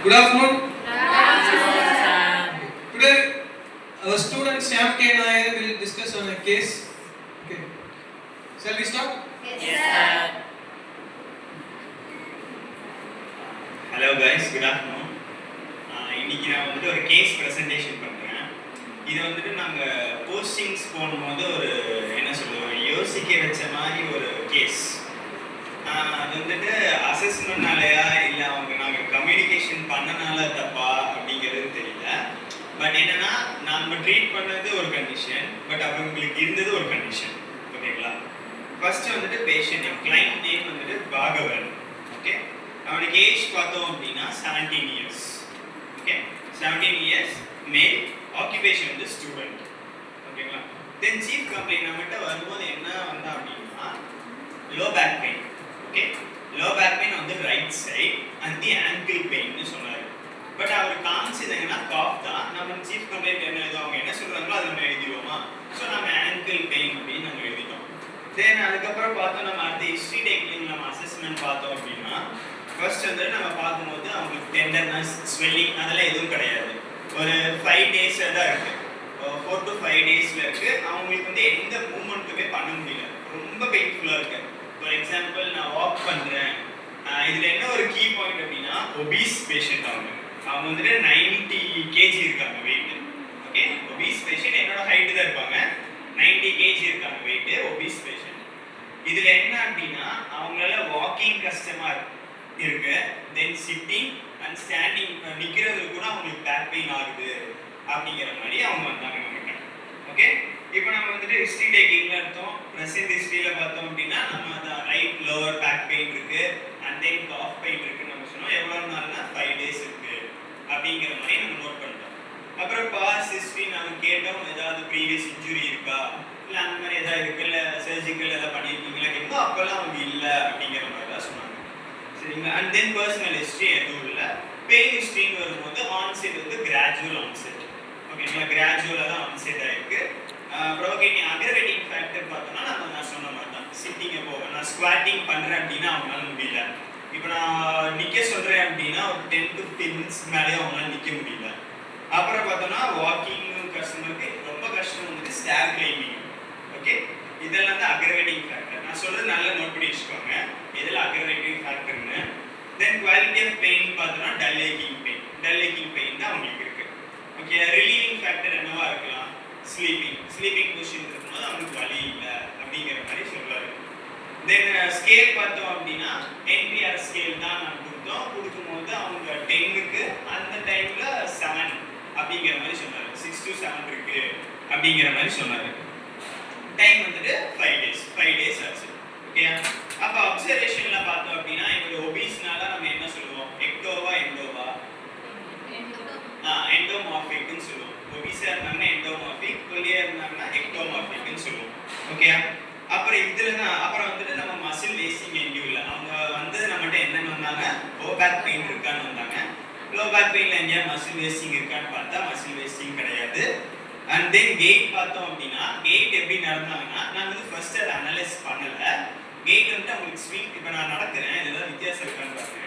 Good afternoon. Today, our student Shyam K. Nair will discuss on a case. Okay. Shall we start? Yes, sir. Hello guys, good afternoon. இன்னைக்கு நான் வந்து ஒரு case presentation பண்றேன். இது வந்து நாங்க postings போடும்போது ஒரு என்ன சொல்லுவோம் யோசிக்க வச்ச மாதிரி ஒரு கேஸ். அது வந்துட்டு அசஸ்மெண்ட்னாலயா இல்லை அவங்க நாங்கள் கம்யூனிகேஷன் பண்ணனால தப்பா அப்படிங்கிறது தெரியல. பட் என்னன்னா நம்ம ட்ரீட் பண்ணது ஒரு கண்டிஷன், பட் அவங்களுக்கு இருந்தது ஒரு கண்டிஷன். ஓகேங்களா? ஃபர்ஸ்ட் வந்துட்டு பேஷண்ட் கிளைண்ட் நேம் வந்துட்டு பாகவன். ஓகே, அவனுக்கு ஏஜ் பார்த்தோம் அப்படின்னா 17 years. Okay, 17 years, male, occupation வந்து ஸ்டூடெண்ட். ஓகேங்களா? தென் சீஃப் கம்ப்ளைண்ட் நம்மகிட்ட வரும்போது என்ன வந்தா அப்படின்னா low back pain. Okay, low back pain வந்து right side and the ankle பெயின்னு சொன்னார். பட் அவர் காமிச்சது என்னன்னா காஃப் தான். நம்ம சீஃப் கம்ப்ளைண்ட் என்ன எழுதும், அவங்க என்ன சொல்றாங்களோ அதை நம்ம எழுதிடுவோமா? ஸோ நம்ம ஆங்கிள் பெயின் அப்படின்னு நம்ம எழுதிட்டோம். தென் அதுக்கப்புறம் பார்த்தோம் நம்ம அடுத்த ஹிஸ்ட்ரி டேக்கிங் நம்ம அசஸ்மெண்ட் பார்த்தோம் அப்படின்னா ஃபர்ஸ்ட் வந்து நம்ம பார்க்கும்போது அவங்களுக்கு டெண்டர்னஸ், ஸ்வெல்லிங் அதெல்லாம் எதுவும் கிடையாது. ஒரு 5 டேஸில் தான் இருக்கு, 4 to 5 டேஸில் இருக்கு. அவங்களுக்கு வந்து எந்த மூமெண்ட்டுமே பண்ண முடியல, ரொம்ப பெயின்ஃபுல்லாக இருக்கு. ஃபார் எக்ஸாம்பிள் நான் வாக் பண்ணுறேன். இதில் என்ன ஒரு கீ பாயிண்ட் அப்படின்னா ஒபீஸ் பேஷண்ட் அவங்க வந்துட்டு 90 kg இருக்காங்க வெயிட். ஓகே, ஒபீஸ் பேஷண்ட் என்னோட ஹைட்டு தான் இருப்பாங்க, 90 kg இருக்காங்க வெயிட், ஒபீஸ் பேஷண்ட். இதில் என்ன அப்படின்னா அவங்களால வாக்கிங் கஷ்டமாக இருக்கு, தென் சிட்டிங் அண்ட் ஸ்டாண்டிங் நிற்கிறது கூட அவங்களுக்கு பேக் பெயின் ஆகுது அப்படிங்கிற மாதிரி அவங்க வந்தாங்க நம்மகிட்ட. ஓகே, இப்போ நம்ம வந்துட்டு ஹிஸ்ட்ரி டேக்கிங்ல எடுத்தோம். ப்ரெசென்ட் ஹிஸ்ட்ரியில் பார்த்தோம் அப்படின்னா நம்ம அந்த ரைட் லோவர் பேக் பெயின் இருக்கு அண்ட் தென் காஃப் பெயின் இருக்குன்னு நம்ம சொன்னோம். எவ்வளோ நாள்னா 5 டேஸ் இருக்கு அப்படிங்கிற மாதிரி நம்ம நோட் பண்ணிட்டோம். அப்புறம் பாஸ் ஹிஸ்ட்ரி நம்ம கேட்டோம், ஏதாவது ப்ரீவியஸ் இன்ஜுரி இருக்கா, இல்லை அந்த மாதிரி ஏதாவது இருக்கு, இல்லை சர்ஜிக்கல் எதாவது பண்ணியிருக்கீங்களா கேட்கும். அப்போல்லாம் அவங்க இல்லை அப்படிங்கிற மாதிரி தான் சொன்னாங்க. சரிங்களா? அண்ட் தென் பர்சனல் ஹிஸ்ட்ரி எதுவும் இல்லை. பெயின் ஹிஸ்ட்ரின்னு வரும்போது ஆன்செட் வந்து கிராஜுவல் ஆன்செட். ஓகேங்களா? கிராஜுவலாக தான் ஆன்செட் ஆயிருக்கு. ப்ரோகேட்டிங் அக்ரவேட்டிங் ஃபேக்டர் பார்த்தோம்னா நான் சொன்ன மாதிரி தான். சிட்டிங்கை போவேன், நான் ஸ்குவாட்டிங் பண்ணுறேன் அப்படின்னா அவங்களால முடியல. இப்போ நான் நிற்க சொல்கிறேன் அப்படின்னா ஒரு 10 to 15 minutes மேலேயே அவங்களால நிற்க முடியல. அப்புறம் பார்த்தோம்னா வாக்கிங் கஸ்டமருக்கு ரொம்ப கஷ்டம் வந்துட்டு ஸ்டேர் கிளைம்பிங். ஓகே, இதெல்லாம் தான் அக்ரவேட்டிங் ஃபேக்டர். நான் சொல்கிறது நல்லா நோட் பண்ணி வச்சுக்கோங்க, இதில் அக்ரவேட்டிங் ஃபேக்டர்னு. தென் குவாலிட்டி ஆஃப் பெயின் பார்த்தோம்னா டல் ஏக்கிங் பெயின். டல் ஏக்கிங் பெயின் தான் அவங்களுக்கு இருக்கு. ஓகே, ரிலீவிங் ஃபேக்டர் என்னவா இருக்கலாம்? ஸ்லீப்பிங் பொசிஷன் இருக்கும்போது அவங்களுக்கு வலி இல்லை அப்படிங்கிற மாதிரி சொல்றாரு. தென் ஸ்கேல் பார்த்தோம் அப்படின்னா NPR ஸ்கேல் தான் நம்ம கொடுக்கும்போது அவங்க 10க்கு அந்த டைம்ல 7 அப்படிங்கிற மாதிரி சொன்னாரு. 6 to 7 இருக்கு அப்படிங்கிற மாதிரி சொன்னாரு. டைம் வந்துட்டு 5 டேஸ் ஆச்சு. ஓகே, அப்போ அப்சர்வேஷன்ல பார்த்தோம் அப்படின்னா இவங்க ஒபீஸ்னால நம்ம என்ன சொல்லுவோம்? எக்டோவா எண்டோவா? எண்டோமார்பிக்னு சொல்லுவோம். ஒபீஸா இருந்தாங்கன்னா எண்டோமார்பிக், ஒல்லியா இருந்தாங்கன்னா எக்டோமார்பிக்னு சொல்லுவோம். ஓகே, அப்புறம் இதுல தான் அப்புறம் வந்துட்டு நம்ம மசில் வேஸ்டிங் எங்கேயும் இல்லை. அவங்க வந்து நம்மகிட்ட என்னன்னு வந்தாங்க, லோ பேக் பெயின் இருக்கான்னு வந்தாங்க. லோ பேக் பெயின்ல எங்கேயா மசில் வேஸ்டிங் இருக்கான்னு பார்த்தா மசில் வேஸ்டிங் கிடையாது. அண்ட் தென் கெயிட் பார்த்தோம் அப்படின்னா கெயிட் எப்படி நடந்தாங்கன்னா நான் வந்து ஃபர்ஸ்ட் அதை அனலைஸ் பண்ணல. கெயிட் வந்து அவங்களுக்கு ஸ்விங். இப்போ நான் நடக்கிறேன், இதெல்லாம் வித்தியாசம் இருக்கான்னு பாருங்க.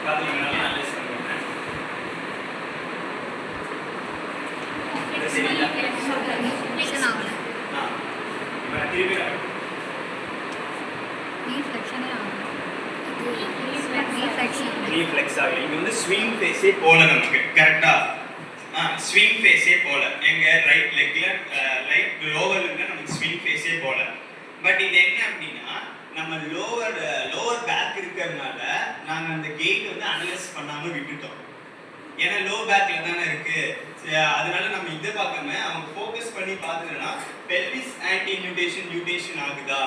பார்த்தீங்கன்னா அனலைஸ் பண்ணுறேன். ரீஃப்ளெக்ஸ் ஆகல. இங்க வந்து ஸ்விங் ஃபேஸே போல நமக்கு கரெக்டா. ஸ்விங் ஃபேஸே போல எங்க ரைட் லெக்ல ரைட் லோவர்ல நமக்கு ஸ்விங் ஃபேஸே போல. பட் இது என்ன அப்படின்னா நம்ம லோவர் பேக் இருக்கிறதுனால நாங்க அந்த கெயிட் வந்து அனலைஸ் பண்ணாம விட்டுட்டோம். ஏன்னா லோ பேக்ல தானே இருக்கு, அதனால நம்ம இதை பார்க்காம அவங்க ஃபோக்கஸ் பண்ணி பார்த்துட்டோம்னா பெல்விஸ் ஆன்டி நியூட்டேஷன் ஆகுதா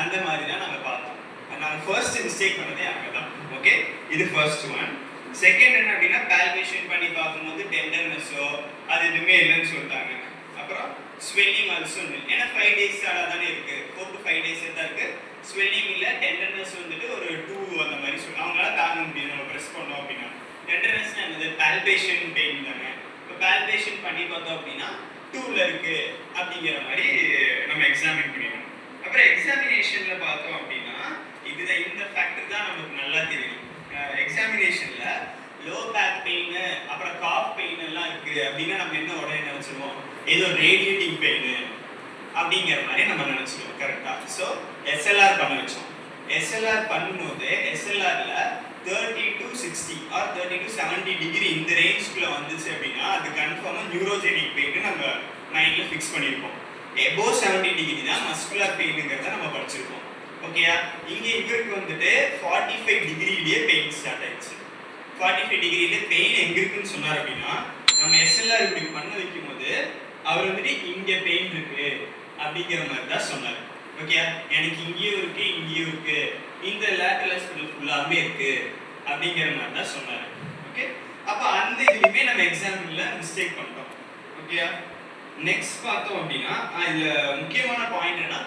அந்த மாதிரி தான் நாங்கள் பார்த்தோம். நாங்கள் ஃபர்ஸ்ட் மிஸ்டேக் பண்ணதே அங்கே தான். ஓகே, இது ஃபர்ஸ்ட் ஒன். செகண்ட் என்ன அப்படின்னா பால்பேஷன் பண்ணி பார்க்கும்போது டெண்டர்னஸோ அது எதுவுமே இல்லைன்னு சொல்லிட்டாங்க. அப்புறம் ஸ்வெல்லிங் ஆல்சோ இல்லை, ஏன்னா 5 டேஸ் தானே இருக்கு, 4 to 5 டேஸ் தான் இருக்கு. ஸ்வெல்லிங் இல்லை, டெண்டர்னஸ் வந்துட்டு ஒரு 2 அந்த மாதிரி சொல்லி அவங்களால தாங்க முடியும். நம்ம ப்ரெஸ் பண்ணோம் அப்படின்னா டெண்டர்னஸ் என்னது? பால்பேஷன் பெயின் தானே. இப்போ பால்பேஷன் பண்ணி பார்த்தோம் அப்படின்னா 2ல இருக்கு அப்படிங்கிற மாதிரி நம்ம எக்ஸாமின் பண்ணிடணும். அப்புறம் எக்ஸாமினேஷன்ல பார்த்தோம் அப்படின்னா இதுதான் இந்த ஃபேக்டர் தான் நமக்கு நல்லா தெரியும். எக்ஸாமினேஷன்ல லோ பேக் பெயின் அப்புறம் காஃப் பெயின் எல்லாம் இருக்கு அப்படின்னா நம்ம என்ன உடனே நினைச்சிருவோம், ஏதோ ரேடியேட்டிங் பெயின் அப்படிங்கிற மாதிரி நம்ம நினைச்சிருவோம். கரெக்டா? ஸோ எஸ்எல்ஆர் பண்ண வச்சோம். எஸ்எல்ஆர் பண்ணும்போது எஸ்எல்ஆர்ல 30 to 60 ஆர் 30 to 70 டிகிரி இந்த ரேஞ்சுக்குள்ள வந்துச்சு அப்படின்னா அது கன்ஃபார்மா நியூரோஜெனிக் பெயின் நம்ம மைண்ட்ல ஃபிக்ஸ் பண்ணியிருப்போம். எபோவ் 70 டிகிரி தான் மஸ்குலர் பெயினுங்கிறத நம்ம படிச்சிருப்போம். ஓகேயா? இங்க இவருக்கு வந்துட்டு 45 டிகிரிலேயே பெயின் ஸ்டார்ட் ஆயிடுச்சு. 45 டிகிரியில பெயின் எங்க இருக்குன்னு சொன்னார் அப்படின்னா நம்ம எஸ்எல்ஆர் இப்படி பண்ண வைக்கும் போது அவர் வந்துட்டு இங்க பெயின் இருக்கு அப்படிங்கிற மாதிரி தான் சொன்னார். ஓகேயா? எனக்கு இங்கேயும் இருக்கு இங்கேயும் இருக்கு, இந்த லேட்டரல் ஹாஸ்பிடல் ஃபுல்லாமே இருக்கு அப்படிங்கிற மாதிரி தான் சொன்னார். ஓகே, அப்போ அந்த இதுலயுமே நம்ம எக்ஸாம்பிள்ல மிஸ்டேக் பண்ணிட்டோம். ஓகேயா? நெக்ஸ்ட் பார்த்தோம் அப்படின்னா இதுல முக்கியமான பாயிண்ட் என்ன,